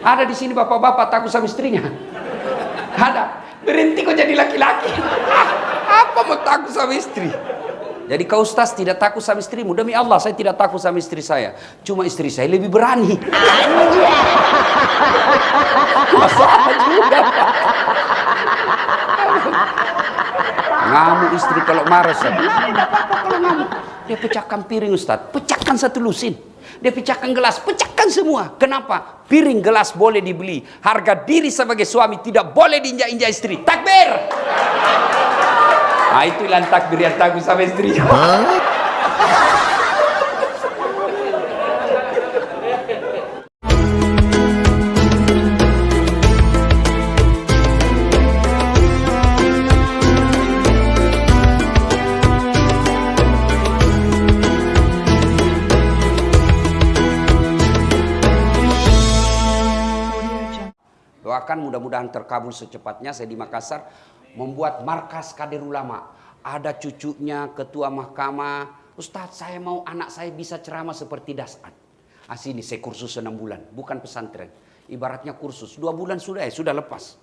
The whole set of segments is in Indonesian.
Ada di sini bapak-bapak takut sama istrinya? Ada. Berhenti kok jadi laki-laki. Apa mau takut sama istri? Jadi kau Ustaz tidak takut sama istrimu? Demi Allah saya tidak takut sama istri saya. Cuma istri saya lebih berani. Masalah juga. Ngamuk istri kalau marah saya. Tidak apa-apa kalau ngamuk. Dia pecahkan piring Ustaz. Pecahkan satu lusin. Dia pecahkan gelas, pecahkan semua. Kenapa? Piring gelas boleh dibeli. Harga diri sebagai suami tidak boleh diinjak-injak istri. Takbir! Nah itulah takbir yang takut sama istri. Doakan mudah-mudahan terkabul secepatnya. Saya di Makassar membuat markas kader ulama. Ada cucunya ketua mahkamah. Ustadz saya mau anak saya bisa ceramah seperti Das'ad. Sini saya kursus 6 bulan. Bukan pesantren. Ibaratnya kursus. 2 bulan sudah lepas.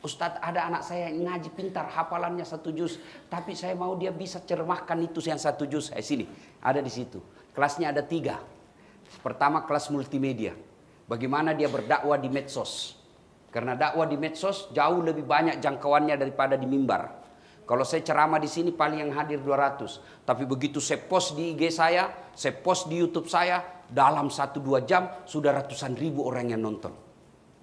Ustadz ada anak saya yang ngaji pintar. Hafalannya 1 juz. Tapi saya mau dia bisa cermahkan itu yang 1 juz. Sini ada di situ. Kelasnya ada 3. Pertama kelas multimedia. Bagaimana dia berdakwah di medsos. Karena dakwah di medsos jauh lebih banyak jangkauannya daripada di mimbar. Kalau saya ceramah di sini paling yang hadir 200. Tapi begitu saya post di IG saya post di YouTube saya, dalam 1-2 jam sudah ratusan ribu orang yang nonton.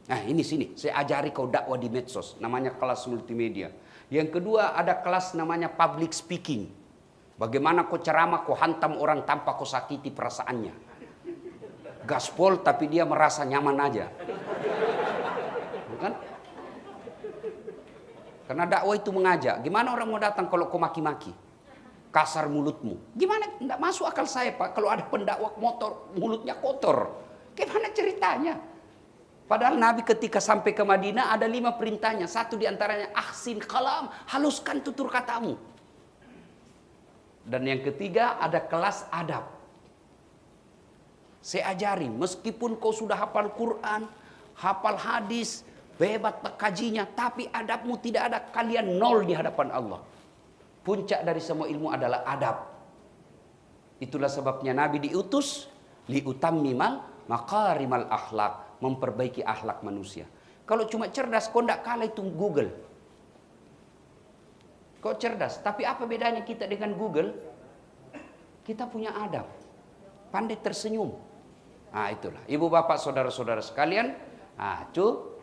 Nah ini sini, saya ajari kau dakwah di medsos. Namanya kelas multimedia. Yang kedua ada kelas namanya public speaking. Bagaimana kau ceramah, kau hantam orang tanpa kau sakiti perasaannya. Gaspol tapi dia merasa nyaman aja. Kan? Karena dakwah itu mengajak. Gimana orang mau datang kalau kau maki-maki? Kasar mulutmu. Gimana? Tidak masuk akal saya Pak. Kalau ada pendakwah motor, mulutnya kotor. Gimana ceritanya? Padahal Nabi ketika sampai ke Madinah ada 5 perintahnya. 1 diantaranya ahsin kalam. Haluskan tutur katamu. Dan yang ketiga ada kelas adab. Saya ajari. Meskipun kau sudah hafal Quran, hafal hadis, hebat kajinya, tapi adabmu tidak ada, kalian 0 di hadapan Allah. Puncak dari semua ilmu adalah adab. Itulah sebabnya Nabi diutus liutammimal makarimal akhlak, memperbaiki akhlak manusia. Kalau cuma cerdas, kau tidak kalah itu Google. Kau cerdas, tapi apa bedanya kita dengan Google? Kita punya adab, pandai tersenyum. Nah itulah, ibu bapak saudara-saudara sekalian,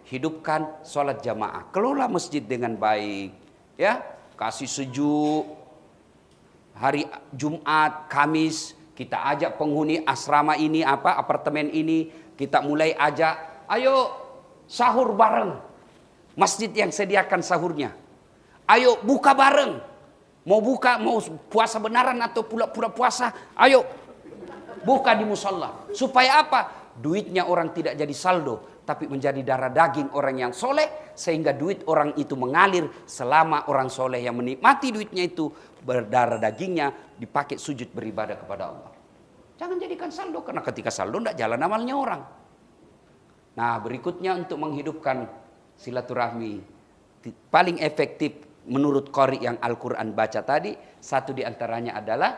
hidupkan sholat jamaah. Kelola masjid dengan baik. Ya, kasih sejuk. Hari Jumat, Kamis, kita ajak penghuni asrama ini, apartemen ini. Kita mulai ajak, ayo sahur bareng. Masjid yang sediakan sahurnya. Ayo buka bareng. Mau buka, mau puasa benaran atau pura-pura puasa. Ayo buka di musola. Supaya apa? Duitnya orang tidak jadi saldo, tapi menjadi darah daging orang yang soleh, sehingga duit orang itu mengalir selama orang soleh yang menikmati duitnya itu berdarah dagingnya dipakai sujud beribadah kepada Allah. Jangan jadikan saldo, karena ketika saldo tidak jalan amalnya orang. Nah berikutnya untuk menghidupkan silaturahmi paling efektif menurut qari yang Al-Quran baca tadi, 1 diantaranya adalah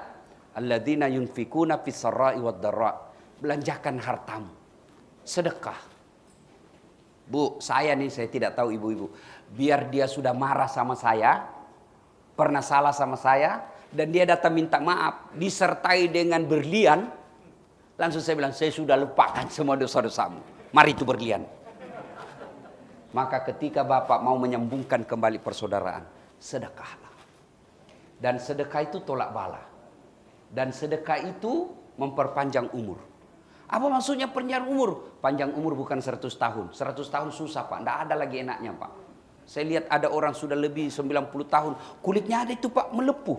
alladzina yunfikuna fis sarra'i wad dharra. Belanjakan hartamu, sedekah. Bu, saya tidak tahu ibu-ibu. Biar dia sudah marah sama saya, pernah salah sama saya, dan dia datang minta maaf, disertai dengan berlian, langsung saya bilang, saya sudah lupakan semua dosa-dosamu. Mari itu berlian. Maka ketika Bapak mau menyambungkan kembali persaudaraan, sedekahlah. Dan sedekah itu tolak bala. Dan sedekah itu memperpanjang umur. Apa maksudnya panjang umur? Panjang umur bukan 100 tahun. 100 tahun susah Pak. Tidak ada lagi enaknya Pak. Saya lihat ada orang sudah lebih 90 tahun. Kulitnya ada itu Pak melepuh.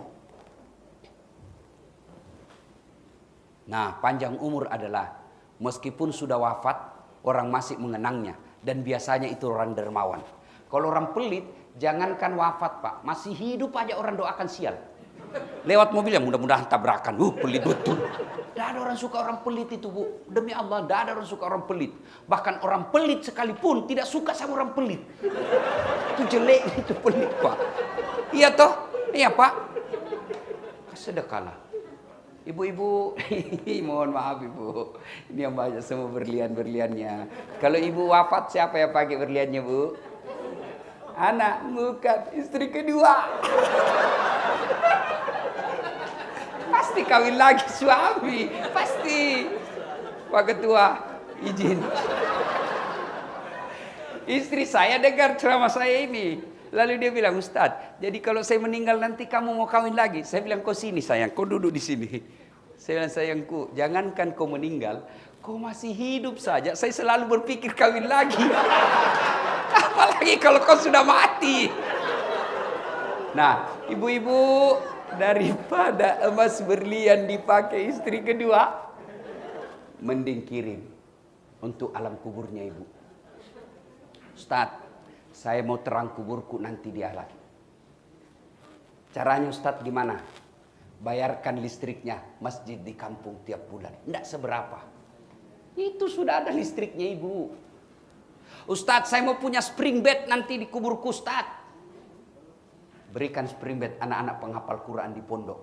Nah panjang umur adalah meskipun sudah wafat, orang masih mengenangnya. Dan biasanya itu orang dermawan. Kalau orang pelit, jangankan wafat Pak. Masih hidup aja orang doakan sial. Lewat mobil yang mudah-mudahan tabrakan. Pelit betul. Tidak ada orang suka orang pelit itu, Bu. Demi Allah, tidak ada orang suka orang pelit. Bahkan orang pelit sekalipun tidak suka sama orang pelit. Itu jelek, itu pelit, Pak. Iya toh? Iya, Pak. Sedekahlah. Ibu-ibu, mohon maaf Ibu. Ini yang banyak semua berlian-berliannya. Kalau Ibu wafat, siapa yang pakai berliannya, Bu? Anak, bukan. Istri kedua. Pasti kawin lagi suami, pasti. Pak Ketua, izin. Istri saya dengar ceramah saya ini. Lalu dia bilang, Ustadz, jadi kalau saya meninggal nanti kamu mau kawin lagi? Saya bilang, kau sini sayang, kau duduk di sini. Saya bilang, sayangku, jangankan kau meninggal, kau masih hidup saja. Saya selalu berpikir kawin lagi. Apalagi kalau kau sudah mati. Nah, ibu-ibu, daripada emas berlian dipakai istri kedua, mending kirim untuk alam kuburnya Ibu. Ustadz, saya mau terang kuburku nanti di alam. Caranya Ustadz gimana? Bayarkan listriknya masjid di kampung tiap bulan. Tidak seberapa. Itu sudah ada listriknya Ibu. Ustadz, saya mau punya spring bed nanti di kuburku Ustadz. Berikan spring bed anak-anak penghafal Quran di pondok.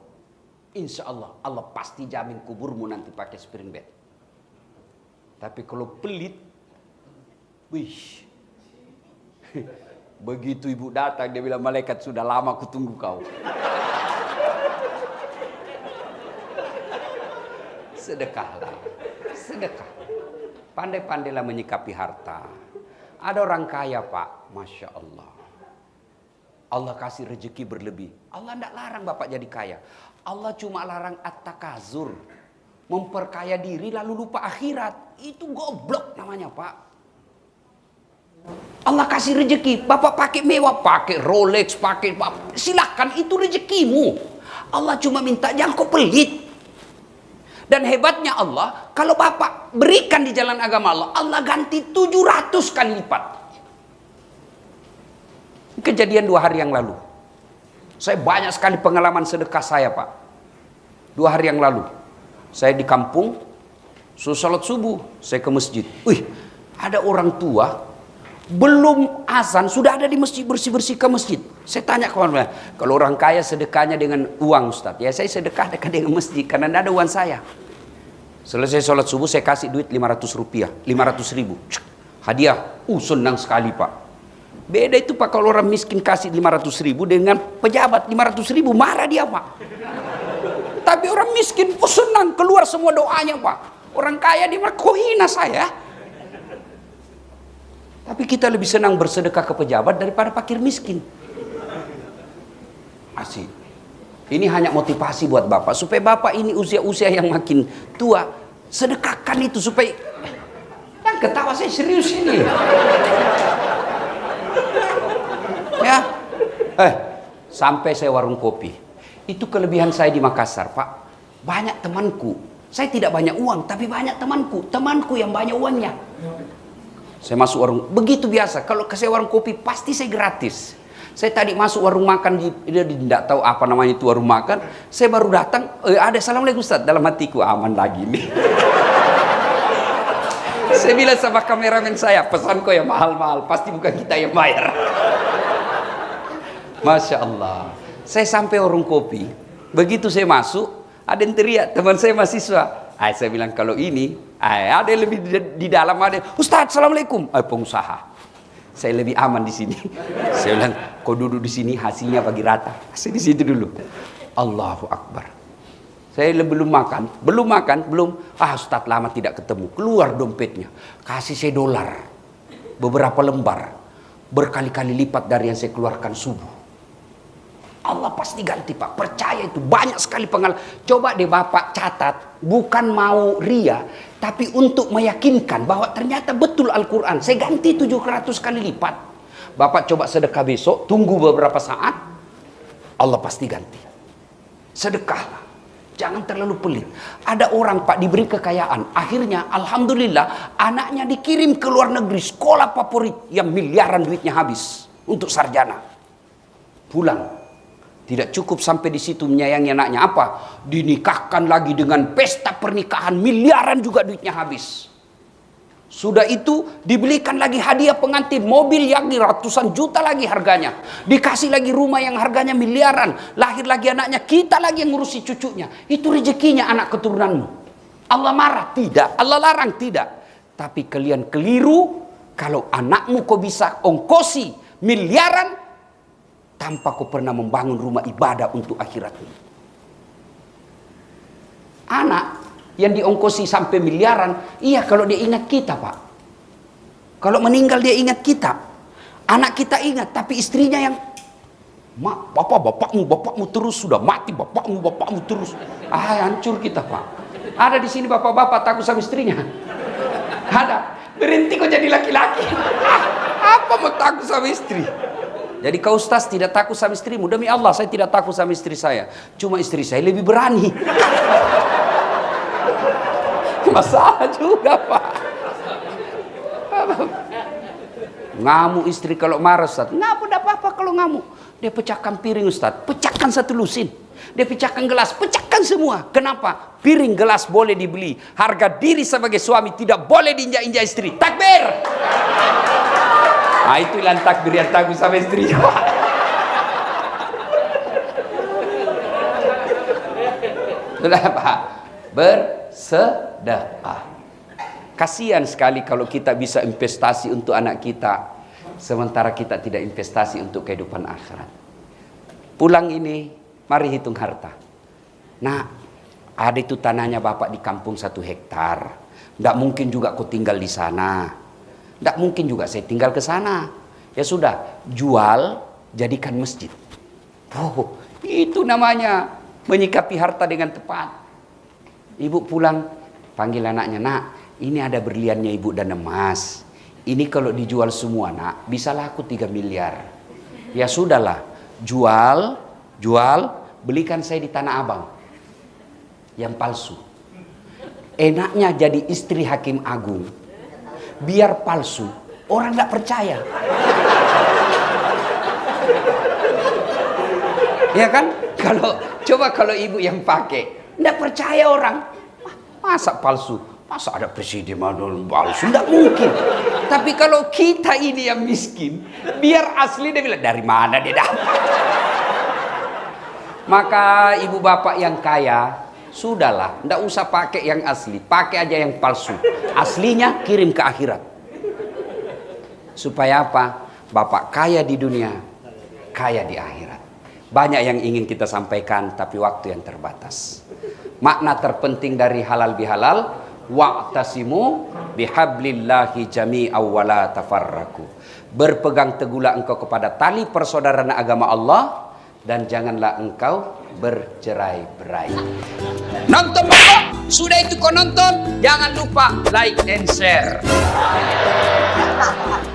Insya Allah, Allah pasti jamin kuburmu nanti pakai spring bed. Tapi kalau pelit, wih, begitu Ibu datang dia bilang, malaikat sudah lama aku tunggu kau. Sedekahlah, sedekah. Pandai-pandailah menyikapi harta. Ada orang kaya Pak, Masya Allah. Allah kasih rezeki berlebih. Allah tidak larang Bapak jadi kaya. Allah cuma larang at-takazur. Memperkaya diri lalu lupa akhirat. Itu goblok namanya Pak. Allah kasih rezeki. Bapak pakai mewah, pakai Rolex, pakai silakan, itu rezekimu. Allah cuma minta jangan kau pelit. Dan hebatnya Allah, kalau Bapak berikan di jalan agama Allah, Allah ganti 700 kali lipat. Kejadian 2 hari yang lalu. Saya banyak sekali pengalaman sedekah saya Pak. 2 hari yang lalu. Saya di kampung, salat subuh, saya ke masjid. Wih, ada orang tua, belum azan, sudah ada di masjid, bersih-bersih ke masjid. Saya tanya kemana, kalau orang kaya sedekahnya dengan uang Ustaz. Ya saya sedekah dekat dengan masjid, karena tidak ada uang saya. Selesai salat subuh, saya kasih duit 500 rupiah, 500 ribu. Hadiah, senang sekali Pak. Beda itu Pak, kalau orang miskin kasih 500 ribu dengan pejabat 500 ribu, marah dia Pak. Tapi orang miskin senang, keluar semua doanya Pak. Orang kaya dia marah, kok hina saya? Tapi kita lebih senang bersedekah ke pejabat daripada fakir miskin. Asik. Ini hanya motivasi buat Bapak, supaya Bapak ini usia-usia yang makin tua, sedekahkan itu supaya... Yang ketawa saya serius ini. Ya, sampai saya warung kopi. Itu kelebihan saya di Makassar, Pak. Banyak temanku. Saya tidak banyak uang, tapi banyak temanku. Temanku yang banyak uangnya. Saya masuk warung, begitu biasa. Kalau ke saya warung kopi, pasti saya gratis. Saya tadi masuk warung makan, dia tidak tahu apa namanya itu warung makan. Saya baru datang, ada Assalamualaikum Ustaz. Dalam hatiku, aman lagi nih. Saya bilang sama kameramen saya, pesan kau yang mahal-mahal, pasti bukan kita yang bayar. Masya Allah. Saya sampai warung kopi, begitu saya masuk, ada yang teriak, teman saya mahasiswa. Saya bilang kalau ini, ada yang lebih di dalam, ada Ustaz, Assalamualaikum. Pengusaha. Saya lebih aman di sini. Saya bilang, kau duduk di sini, hasilnya bagi rata. Saya di situ dulu. Allahu Akbar. Saya belum makan. Ustaz lama tidak ketemu. Keluar dompetnya. Kasih saya dolar. Beberapa lembar. Berkali-kali lipat dari yang saya keluarkan subuh. Allah pasti ganti Pak. Percaya itu. Banyak sekali pengalaman. Coba deh Bapak catat. Bukan mau ria. Tapi untuk meyakinkan bahwa ternyata betul Al-Quran. Saya ganti 700 kali lipat. Bapak coba sedekah besok. Tunggu beberapa saat. Allah pasti ganti. Sedekahlah. Jangan terlalu pelit. Ada orang Pak diberi kekayaan. Akhirnya Alhamdulillah anaknya dikirim ke luar negeri. Sekolah favorit yang miliaran duitnya habis. Untuk sarjana. Pulang. Tidak cukup sampai di situ menyayangi anaknya, apa? Dinikahkan lagi dengan pesta pernikahan miliaran juga duitnya habis. Sudah itu dibelikan lagi hadiah pengantin, mobil yang ratusan juta lagi harganya. Dikasih lagi rumah yang harganya miliaran. Lahir lagi anaknya, kita lagi yang ngurusi cucunya. Itu rezekinya anak keturunanmu. Allah marah? Tidak. Allah larang? Tidak. Tapi kalian keliru kalau anakmu kau bisa ongkosi miliaran tanpa kau pernah membangun rumah ibadah untuk akhiratmu. Anak yang diongkosi sampai miliaran, iya kalau dia ingat kita, Pak. Kalau meninggal dia ingat kita. Anak kita ingat, tapi istrinya yang, mak, bapakmu terus sudah mati, bapakmu terus. Hancur kita, Pak. Ada di sini bapak-bapak takut sama istrinya. Ada. Berhenti kau jadi laki-laki. Apa mau takut sama istri? Jadi kau Ustaz tidak takut sama istrimu? Demi Allah saya tidak takut sama istri saya. Cuma istri saya lebih berani. Masalah juga, Pak. Ngamuk istri kalau marah, Ustaz. Ngapa tidak apa-apa kalau ngamuk? Dia pecahkan piring, Ustaz. Pecahkan satu lusin. Dia pecahkan gelas, pecahkan semua. Kenapa? Piring gelas boleh dibeli. Harga diri sebagai suami tidak boleh diinjak-injak istri. Takbir! Nah itulah takbir yang takut sama istri. Sudah, Pak. Bersedekah. Kasihan sekali kalau kita bisa investasi untuk anak kita, sementara kita tidak investasi untuk kehidupan akhirat. Pulang ini, mari hitung harta. Nah, ada itu tanahnya Bapak di kampung 1 hektar. Tidak mungkin juga kau tinggal di sana. Tidak mungkin juga saya tinggal ke sana. Ya sudah, jual, jadikan masjid. Oh, itu namanya menyikapi harta dengan tepat. Ibu pulang, panggil anaknya, nak, ini ada berliannya ibu dan emas. Ini kalau dijual semua, nak, bisa laku 3 miliar. Ya sudahlah, jual, belikan saya di Tanah Abang. Yang palsu. Enaknya jadi istri hakim agung. Biar palsu, orang tidak percaya. Ya kan? Kalau ibu yang pakai, tidak percaya orang. Masa palsu? Masa ada presiden palsu? Tidak mungkin. Tapi kalau kita ini yang miskin, biar asli dia bilang, dari mana dia dapat? Maka ibu bapak yang kaya, sudahlah, tidak usah pakai yang asli, pakai aja yang palsu. Aslinya kirim ke akhirat. Supaya apa? Bapak kaya di dunia, kaya di akhirat. Banyak yang ingin kita sampaikan, tapi waktu yang terbatas. Makna terpenting dari halal bihalal, wa'tasimu bihablillahi jami'aw wa la tafarraku. Berpegang teguhlah engkau kepada tali persaudaraan agama Allah, dan janganlah engkau bercerai-berai. Nonton Bapak, sudah itu kau nonton, jangan lupa like and share.